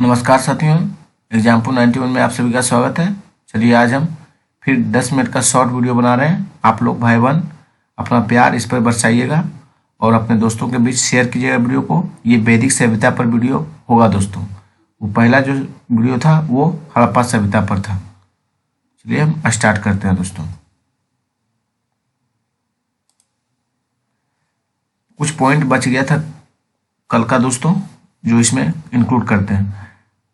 नमस्कार साथियों, एग्जाम्पल 91 में आप सभी का स्वागत है। चलिए आज हम फिर 10 मिनट का शॉर्ट वीडियो बना रहे हैं। आप लोग भाई बहन अपना प्यार इस पर बरसाइएगा और अपने दोस्तों के बीच शेयर कीजिएगा वीडियो को। ये वैदिक सभ्यता पर वीडियो होगा दोस्तों। वो पहला जो वीडियो था वो हड़प्पा सभ्यता पर था। चलिए हम स्टार्ट करते हैं दोस्तों। कुछ पॉइंट बच गया था कल का दोस्तों, जो इसमें इंक्लूड करते हैं।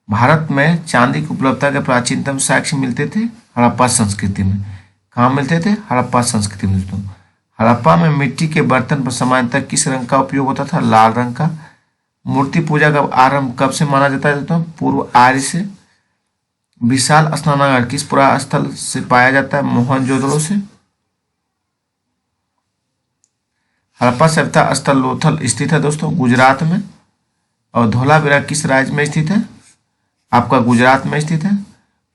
भारत में चांदी की उपलब्धता के प्राचीनतम साक्ष्य मिलते थे हड़प्पा संस्कृति में। कहाँ मिलते थे? हड़प्पा संस्कृति में दोस्तों। हड़प्पा में मिट्टी के बर्तन पर सामान्यतः किस रंग का उपयोग होता था? लाल रंग का। मूर्ति पूजा का आरंभ कब से माना जाता है दोस्तों? पूर्व आर्य से। विशाल स्नानागार किस पुरातन स्थल से पाया जाता है? मोहनजोदड़ो से। हड़प्पा सभ्यता स्थल लोथल स्थित है दोस्तों, गुजरात में। और धोलावीरा किस राज्य में स्थित है? आपका गुजरात में स्थित है।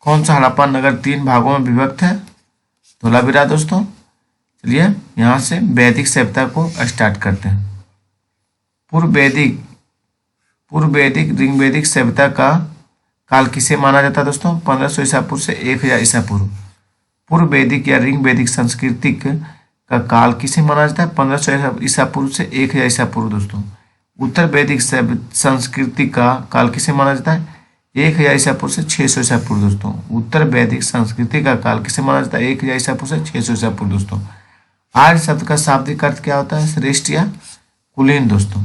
कौन सा हड़प्पा नगर 3 भागों में विभक्त है? धोलावीरा दोस्तों। चलिए यहाँ से वैदिक सभ्यता को स्टार्ट करते हैं। पूर्व वैदिक रिंग वैदिक सभ्यता का काल किसे माना जाता है दोस्तों? 1500 ईसा पूर्व से 1000 ईसा पूर्व। पूर्व वैदिक या रिंग वैदिक संस्कृति का काल किसे माना जाता है? 1500 ईसा पूर्व से 1000 ईसा पूर्व दोस्तों। उत्तर वैदिक संस्कृति का काल किसे माना जाता है? 1000 ईसा पूर्व से 600 ईसा पूर्व दोस्तों। उत्तर वैदिक संस्कृति का काल किसे माना जाता है? 1000 ईसा पूर्व से 600 ईसा पूर्व दोस्तों। आर्य शब्द का शाब्दिक अर्थ क्या होता है? श्रेष्ठ या कुलीन दोस्तों।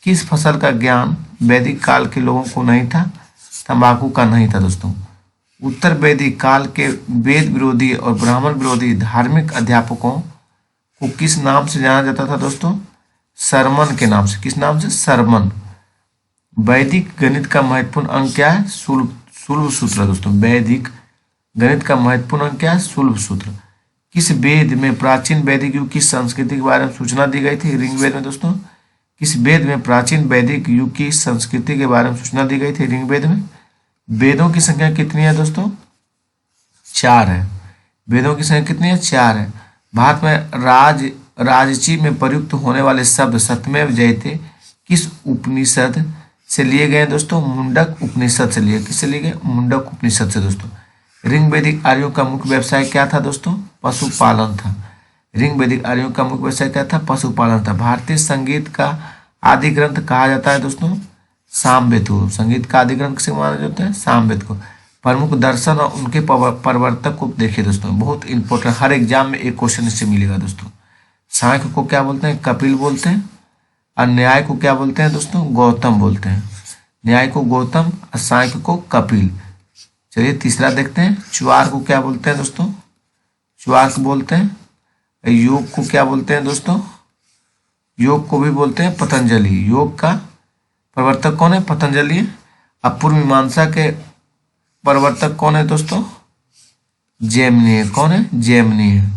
किस फसल का ज्ञान वैदिक काल के लोगों को नहीं था? तंबाकू का नहीं था दोस्तों। उत्तर वैदिक काल के वेद विरोधी और ब्राह्मण विरोधी धार्मिक अध्यापकों को किस नाम से जाना जाता था दोस्तों? सरमन के नाम से। किस नाम से? सरमन। वैदिक गणित का महत्वपूर्ण अंक क्या है? सुलभ सूत्र दोस्तों। वैदिक गणित का महत्वपूर्ण अंक क्या है? सुलभ सूत्र। किस वेद में प्राचीन वैदिक युग की संस्कृति के बारे में सूचना दी गई थी? ऋग्वेद में दोस्तों। किस वेद में प्राचीन वैदिक युग की संस्कृति के बारे में सूचना दी गई थी? ऋग्वेद में। वेदों की संख्या कितनी है दोस्तों? 4 है। वेदों की संख्या कितनी है? 4 है। भारत में राजची में प्रयुक्त होने वाले शब्द सत्यमेव जयते किस उपनिषद से लिए गए दोस्तों? मुंडक उपनिषद से लिए। किससे लिए गए? मुंडक उपनिषद से दोस्तों। रिंग वैदिक आर्यों का मुख्य व्यवसाय क्या था दोस्तों? पशुपालन था। रिंग वैदिक आर्यों का मुख्य व्यवसाय क्या था? पशुपालन था। भारतीय संगीत का आदि ग्रंथ कहा जाता है दोस्तों? सामवेद को। संगीत का आदि ग्रंथ किसे माना जाता है? सामवेद को। प्रमुख दर्शन और उनके प्रवर्तक को देखिए दोस्तों, बहुत इंपॉर्टेंट, हर एग्जाम में एक क्वेश्चन इससे मिलेगा दोस्तों। सांख्य को क्या बोलते हैं? कपिल बोलते हैं। और न्याय को क्या बोलते हैं दोस्तों? गौतम बोलते हैं। न्याय को गौतम और सांख्य को कपिल। चलिए तीसरा देखते हैं। च्वार को क्या बोलते हैं दोस्तों? च्वार्क बोलते हैं। योग को क्या बोलते हैं दोस्तों? योग को भी बोलते हैं पतंजलि। योग का प्रवर्तक कौन है? पतंजलि। अब पूर्व मीमांसा के प्रवर्तक कौन है दोस्तों? जैमिनी है। कौन है? जैमिनी है।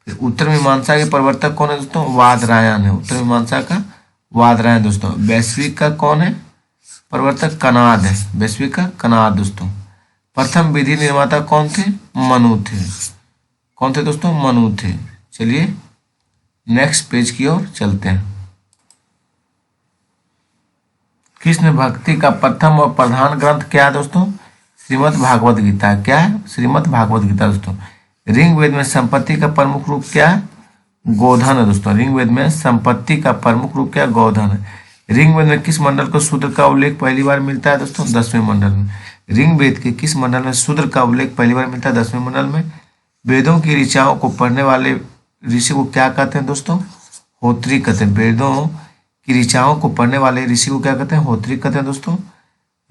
फिर उत्तर मीमांसा के प्रवर्तक कौन है दोस्तों? वादरायण है। उत्तर मीमांसा का वादरायण दोस्तों। वैश्विक का कौन है प्रवर्तक? कनाद है। वैश्विक का कनाद दोस्तों। प्रथम विधि निर्माता कौन थे? मनु थे। कौन थे दोस्तों? मनु थे। चलिए नेक्स्ट पेज की ओर चलते हैं। कृष्ण भक्ति का प्रथम और प्रधान ग्रंथ क्या है दोस्तों? श्रीमद् भागवत गीता। क्या है? श्रीमद् भागवत गीता दोस्तों। ऋग्वेद में संपत्ति का प्रमुख रूप क्या है? गोधन है दोस्तों। ऋग्वेद में संपत्ति का प्रमुख रूप क्या? गोधन है। ऋग्वेद में किस मंडल को शूद्र का उल्लेख पहली बार मिलता है दोस्तों? 10वें मंडल में। ऋग्वेद के किस मंडल में शूद्र का उल्लेख पहली बार मिलता है? 10वें मंडल में। वेदों की ऋचाओं को पढ़ने वाले ऋषि को क्या कहते हैं दोस्तों? होत्री कहते हैं। वेदों की ऋचाओं को पढ़ने वाले ऋषि को क्या कहते हैं? होत्री कहते हैं दोस्तों।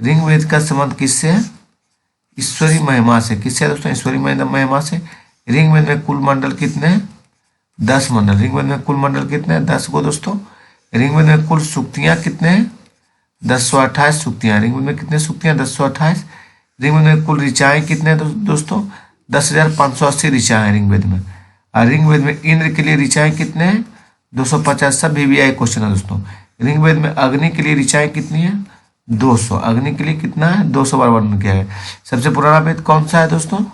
ऋग्वेद का संबंध किससे है? ईश्वरी महिमा से। किससे है दोस्तों? ईश्वरी महिमा से। ऋग्वेद में कुल मंडल कितने हैं? 10 मंडल। ऋग्वेद में कुल मंडल कितने हैं? 10 को दोस्तों। ऋग्वेद में कुल सूक्तियां कितने हैं? 1028 सूक्तियां। ऋग्वेद में कितने सूक्तियां? 1028। ऋग्वेद में कुल ऋचाएं कितने हैं दोस्तों? 10,580 ऋचाएं ऋग्वेद में। और ऋग्वेद में इंद्र के लिए ऋचाएं कितने हैं? 250। सब VVI क्वेश्चन है दोस्तों। ऋग्वेद में अग्नि के लिए ऋचाएं कितनी है? 200। अग्नि के लिए कितना है? 200 बार वर्णन किया है। सबसे पुराना वेद कौन सा है दोस्तों?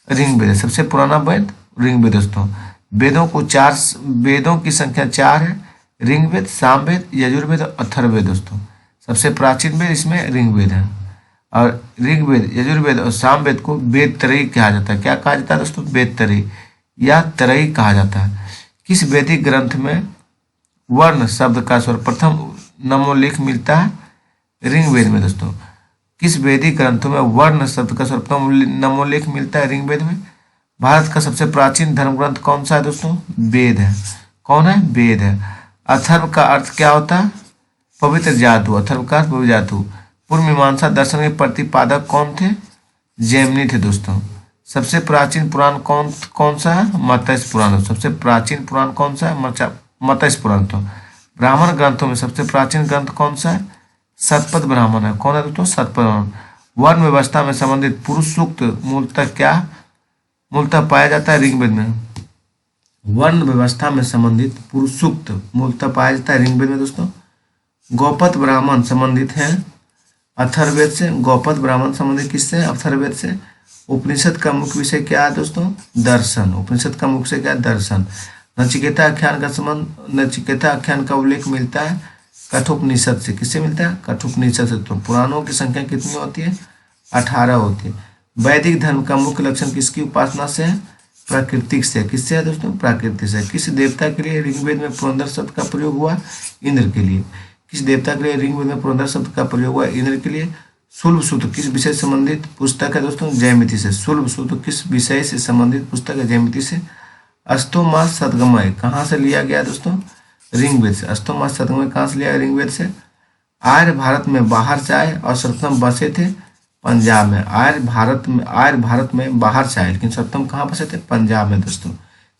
ऋग्वेद। सबसे पुराना वेद ऋग्वेद दोस्तों। वेदों की संख्या 4 है। ऋग्वेद, सामवेद, यजुर्वेद और अथर्ववेद दोस्तों। सबसे प्राचीन वेद इसमें ऋग्वेद है। और ऋग्वेद, यजुर्वेद और सामवेद को वेद त्रयी कहा जाता है। क्या कहा जाता है दोस्तों? वेद त्रयी या त्रयी कहा जाता है। किस वैदिक ग्रंथ में वर्ण शब्द का सर्वप्रथम नमोल्लेख मिलता है? ऋग्वेद में दोस्तों। किस वैदिक ग्रंथों में वर्ण शब्द का सर्वप्रथम नमोल्लेख मिलता है? ऋग्वेद में। भारत का सबसे प्राचीन धर्म ग्रंथ कौन सा है दोस्तों? वेद है। कौन है? वेद है। अथर्व का अर्थ क्या होता है? पवित्र जातु। अथर्व का अर्थ पवित्र जातु। पूर्व मीमांसा दर्शन के प्रतिपादक कौन थे? जैमिनी थे दोस्तों। सबसे प्राचीन पुराण कौन सा है? मत्स्य पुराण। सबसे प्राचीन पुराण कौन सा है? मत्स्य पुराण। तो ब्राह्मण ग्रंथों में सबसे प्राचीन ग्रंथ कौन सा है? शतपथ ब्राह्मण है। कौन है दोस्तों? शतपथ ब्राह्मण। वर्ण व्यवस्था में संबंधित पुरुष सूक्त मूलतः पाया जाता है ऋग्वेद में। वर्ण व्यवस्था में संबंधित पुरुष सूक्त मूलतः पाया जाता है ऋग्वेद में दोस्तों। गौपथ ब्राह्मण संबंधित है अथर्ववेद से। गौपथ ब्राह्मण संबंधित किससे? अथर्ववेद से। उपनिषद का मुख्य विषय क्या है दोस्तों? दर्शन। उपनिषद का मुख्य विषय क्या है? दर्शन। नचिकेता आख्यान का संबंध, नचिकेता आख्यान का उल्लेख मिलता है कठोपनिषद से। किससे मिलता है? कठोपनिषद से। तो पुराणों की संख्या कितनी होती है? 18 होती है। वैदिक धर्म का मुख्य लक्षण किसकी उपासना से है? प्राकृतिक से। किससे है दोस्तों? प्राकृतिक से। किस देवता के लिए ऋग्वेद में पुरंदर शब्द का प्रयोग हुआ? इंद्र के लिए। किस देवता के लिए ऋग्वेद में पुरंदर शब्द का प्रयोग हुआ? इंद्र के लिए। शुल्भ सूत्र किस विषय से संबंधित पुस्तक है दोस्तों? जयमिति से। शुल्भ सूत्र किस विषय से संबंधित पुस्तक है? जयमिति से। अष्टोमा सदगमय कहाँ से लिया गया दोस्तों? ऋग्वेद से। अष्टोमा सदगमय कहाँ से लिया? ऋग्वेद से। आर्य भारत में बाहर से आए और सर्वप्रथम बसे थे पंजाब में। आर्य भारत में बाहर से आए, लेकिन सर्वप्रथम कहाँ बसे थे? पंजाब में दोस्तों।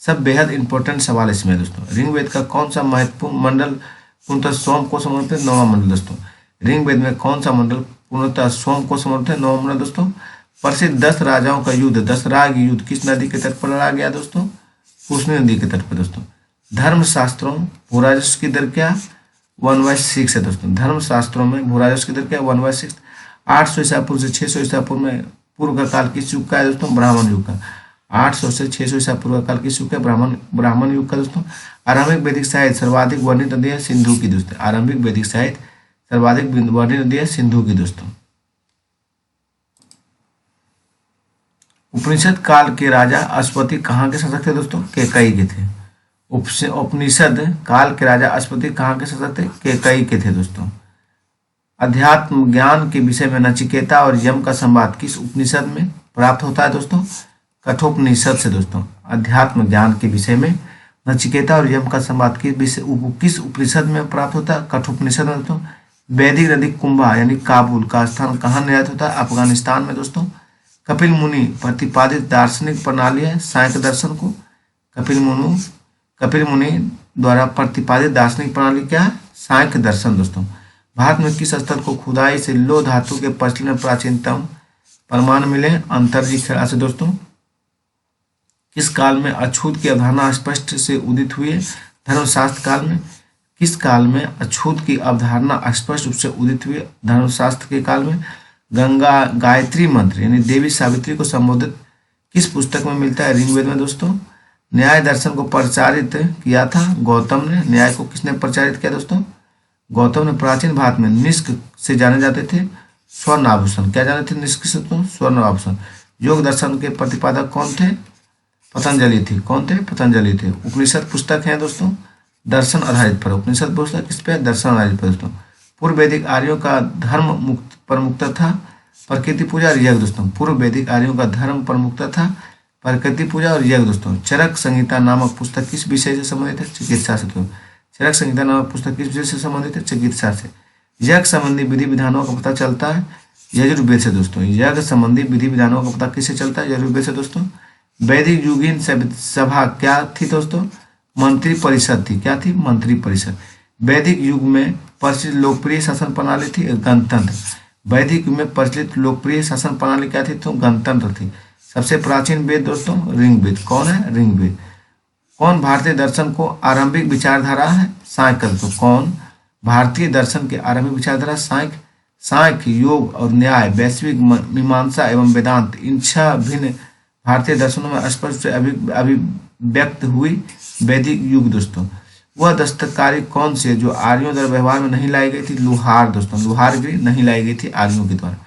सब बेहद इंपॉर्टेंट सवाल इसमें दोस्तों। ऋग्वेद का कौन सा महत्वपूर्ण मंडल पूर्णतः सोम को समर्पित है? नौवां मंडल दोस्तों। ऋग्वेद में कौन सा मंडल पूर्णतः सोम को समर्पित है? नौवां मंडल दोस्तों। प्रसिद्ध 10 राजाओं का युद्ध, 10 राग युद्ध किस नदी के तट पर लड़ा गया दोस्तों? पूषणी नदी के तट पर दोस्तों। धर्मशास्त्रों भूराजस्व की दर क्या? 1/6 है दोस्तों। धर्मशास्त्रों में भूराजस्व की दर क्या? 1/6। 800 ईसा पूर्व से 600 ईसा पूर्व में पूर्व का काल किस युग का है दोस्तों? ब्राह्मण युग का। 800 से 600 ईसा पूर्व का काल किस युग का? ब्राह्मण युग का दोस्तों। आरंभिक वैदिक साहित्य सर्वाधिक वर्णित नदी है सिंधु की दोस्तों। आरंभिक वैदिक साहित्य सर्वाधिक वर्णित नदी है सिंधु की दोस्तों। उपनिषद काल के राजा अश्वति कहाँ के शासक थे दोस्तों? केकई के थे। उपनिषद काल के राजा अश्वति कहाँ के शासक थे? केकई के थे दोस्तों। अध्यात्म ज्ञान के विषय में नचिकेता और यम का संवाद किस उपनिषद में प्राप्त होता है दोस्तों? कठोपनिषद से दोस्तों। अध्यात्म ज्ञान के विषय में नचिकेता और यम का संवाद किस उपनिषद में प्राप्त होता है? कठोपनिषद में दोस्तों। वैदिक नदी कुंभा यानी काबुल का स्थान कहाँ निर्धारित होता है? अफगानिस्तान में दोस्तों। कपिल मुनि प्रतिपादित दार्शनिक प्रणाली है सांख्य दर्शन को। कपिल मुनि द्वारा प्रतिपादित दार्शनिक प्रणाली क्या है? सांख्य दर्शन दोस्तों। भारत में किस स्थल को खुदाई से लौह धातु के प्रचलन में प्राचीनतम प्रमाण मिले? अंतरजी खेड़ा से दोस्तों। किस काल में अछूत की अवधारणा स्पष्ट से उदित हुई है? धर्मशास्त्र काल में। किस काल में अछूत की अवधारणा स्पष्ट रूप से उदित हुई है? धर्मशास्त्र के काल में। गंगा गायत्री मंत्र यानी देवी सावित्री को संबोधित किस पुस्तक में मिलता है? ऋग्वेद में दोस्तों। न्याय दर्शन को प्रचारित किया था गौतम ने। न्याय को किसने प्रचारित किया दोस्तों? गौतम ने। प्राचीन भारत में निष्क से जाने जाते थे स्वर्ण आभूषण। क्या जाने थे निष्क से? तो स्वर्ण आभूषण। योग दर्शन के प्रतिपादक कौन थे? पतंजलि थी। कौन थे? पतंजलि थे। उपनिषद पुस्तक है दोस्तों दर्शन आधारित पर। उपनिषद पुस्तक किस पे? दर्शन आधारित पर दोस्तों। पूर्व वैदिक आर्यों का धर्म प्रमुखता था प्रकृति पूजा और यज्ञ दोस्तों। पूर्व वैदिक आर्यों का धर्म प्रमुखता था प्रकृति पूजा और यज्ञ दोस्तों। चरक संहिता नामक पुस्तक किस विषय से संबंधित है? चिकित्सा से। तो चरक संहिता नामक पुस्तक किस विषय से संबंधित है? चिकित्सा से। यज्ञ संबंधी विधि विधानों का पता चलता है यजुर्वेद से दोस्तों। यज्ञ संबंधी विधि विधानों का पता किससे चलता है? यजुर्वेद से दोस्तों। वैदिक युगीन सभा क्या थी दोस्तों? मंत्री परिषद थी। क्या थी? मंत्री परिषद। वैदिक युग में प्रचलित लोकप्रिय शासन प्रणाली थी गणतंत्र। वैदिक युग में प्रचलित लोकप्रिय शासन प्रणाली क्या थी? तो गणतंत्र थी। सबसे प्राचीन वेद दोस्तों ऋग्वेद। कौन है? ऋग्वेद। कौन भारतीय दर्शन को आरंभिक विचारधारा है? सांख्य दोस्तों। कौन भारतीय दर्शन के आरंभिक विचारधारा? सांख्य। सांख्य, योग और न्याय, वैश्विक मीमांसा एवं वेदांत इन 6 भिन्न भारतीय दर्शनों में स्पष्ट से अभिव्यक्त हुई वैदिक युग दोस्तों। वह दस्तकारी कौन सी है जो आर्यों द्वारा व्यवहार में नहीं लाई गई थी? लुहार दोस्तों। लुहारगिरी नहीं लाई गई थी आर्यों के द्वारा।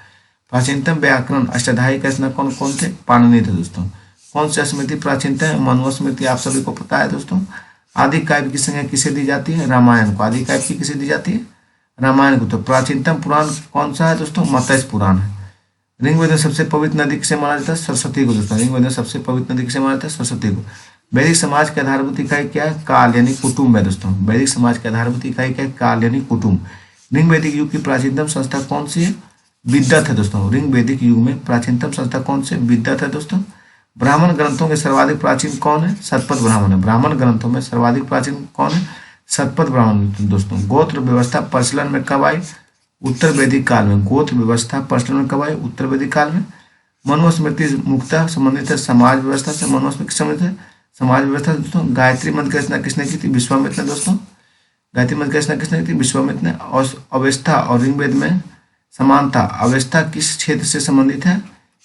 प्राचीनतम व्याकरण अष्टाध्यायी का रचना कौन कौन थे? पाणिनि थे दोस्तों। कौन सी स्मृति प्राचीनतम है? मनुस्मृति, आप सभी को पता है दोस्तों। आदि काव्य की संज्ञा किसे दी जाती है? रामायण को। आदि काव्य की किसे दी जाती है? रामायण को। तो प्राचीनतम पुराण कौन सा है दोस्तों? मत्स्य पुराण है। ऋग्वेद में सबसे पवित्र नदी किसे माना जाता है? सरस्वती को दोस्तों। ऋग्वेद में सबसे पवित्र नदी किसे माना जाता है? सरस्वती को। वैदिक समाज की आधारभूत इकाई क्या है? काल यानी कुटुंब है दोस्तों। वैदिक समाज की आधारभूत इकाई क्या है? काल यानी कुटुंब। ऋग वैदिक युग की प्राचीनतम संस्था कौन सी है? विद्वत है दोस्तों। ऋग वैदिक युग में प्राचीनतम संस्था कौन सी? विद्वत है दोस्तों। ब्राह्मण ग्रंथों के सर्वाधिक प्राचीन कौन है? शतपथ ब्राह्मण है। ब्राह्मण ग्रंथों में सर्वाधिक प्राचीन कौन है? शतपथ ब्राह्मण दोस्तों। गोत्र व्यवस्था प्रचलन में कब आई? उत्तर वैदिक काल में। गोत्र व्यवस्था प्रचलन में कब आई? उत्तर वैदिक काल में। मनुस्मृति मुख्यतः संबंधित है समाज व्यवस्था से। मनुस्मृति संबंधित है समाज व्यवस्था दोस्तों। गायत्री मंत्र की रचना किसने की थी? विश्वामित्र ने दोस्तों। गायत्री मंत्र की रचना किसने की थी? विश्वामित्र ने। और अवस्था और ऋग्वेद में समानता, अवस्था किस क्षेत्र से संबंधित है?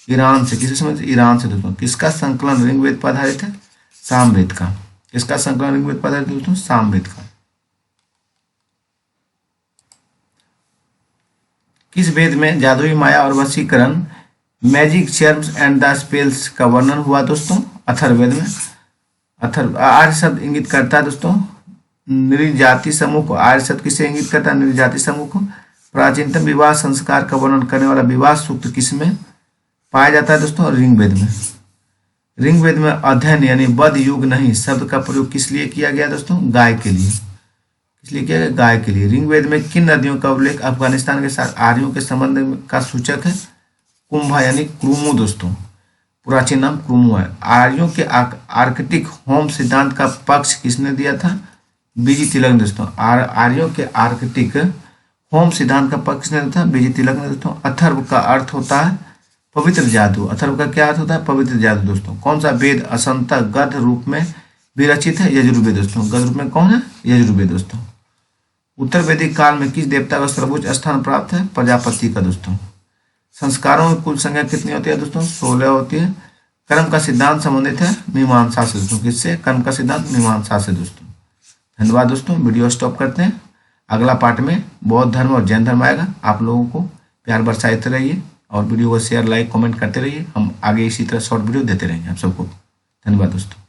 ईरान से। किससे संबंधित? ईरान से दोस्तों। किसका संकलन ऋग्वेद पर आधारित है? सामवेद का। किसका संकलन ऋग्वेद पर आधारित है दोस्तों? सामवेद का। किस वेद में जादुई माया और वशीकरण, magic charms and the spells का वर्णन हुआ दोस्तों? अथर्ववेद में। आर्य शब्द इंगित करता है दोस्तों निर्जाति समूह को। आर्य शब्द किसे इंगित करता है? निर्जाति समूह को। प्राचीनतम विवाह संस्कार का वर्णन करने वाला विवाह सूक्त किसमें पाया जाता है दोस्तों? ऋग्वेद में। ऋग्वेद में अध्ययन यानी बद युग नहीं शब्द का प्रयोग किस लिए किया गया दोस्तों? गाय के लिए। किस लिए किया गया? गाय के लिए। ऋग्वेद में किन नदियों का उल्लेख अफगानिस्तान के साथ आर्यों के संबंध का सूचक है? कुंभा यानी क्रूमू दोस्तों। प्राचीन नाम क्रूमू है। आर्यों के आर्कटिक होम सिद्धांत का पक्ष किसने दिया था? बीजी तिलक दोस्तों। आर्यों के आर्कटिक होम सिद्धांत का पक्ष किसने दिया था? बीजी तिलक ने दोस्तों। अथर्व का अर्थ होता है पवित्र जादू। अथर्व का क्या अर्थ होता है? पवित्र जादू दोस्तों। कौन सा वेद असंत गद्य रूप में विरचित है? यजुर्वेद दोस्तों। गद्य रूप में कौन है? यजुर्वेद दोस्तों। उत्तर वैदिक काल में किस देवता का सर्वोच्च स्थान प्राप्त है? प्रजापति का दोस्तों। संस्कारों में कुल संख्या कितनी होती है दोस्तों? 16 होती है। कर्म का सिद्धांत संबंधित है मीमांसा से दोस्तों। किससे? कर्म का सिद्धांत मीमांसा से दोस्तों। धन्यवाद दोस्तों। वीडियो स्टॉप करते हैं। अगला पार्ट में बौद्ध धर्म और जैन धर्म आएगा। आप लोगों को प्यार बरसाते रहिए और वीडियो को शेयर लाइक कमेंट करते रहिए। हम आगे इसी तरह शॉर्ट वीडियो देते रहेंगे आप सबको। धन्यवाद दोस्तों।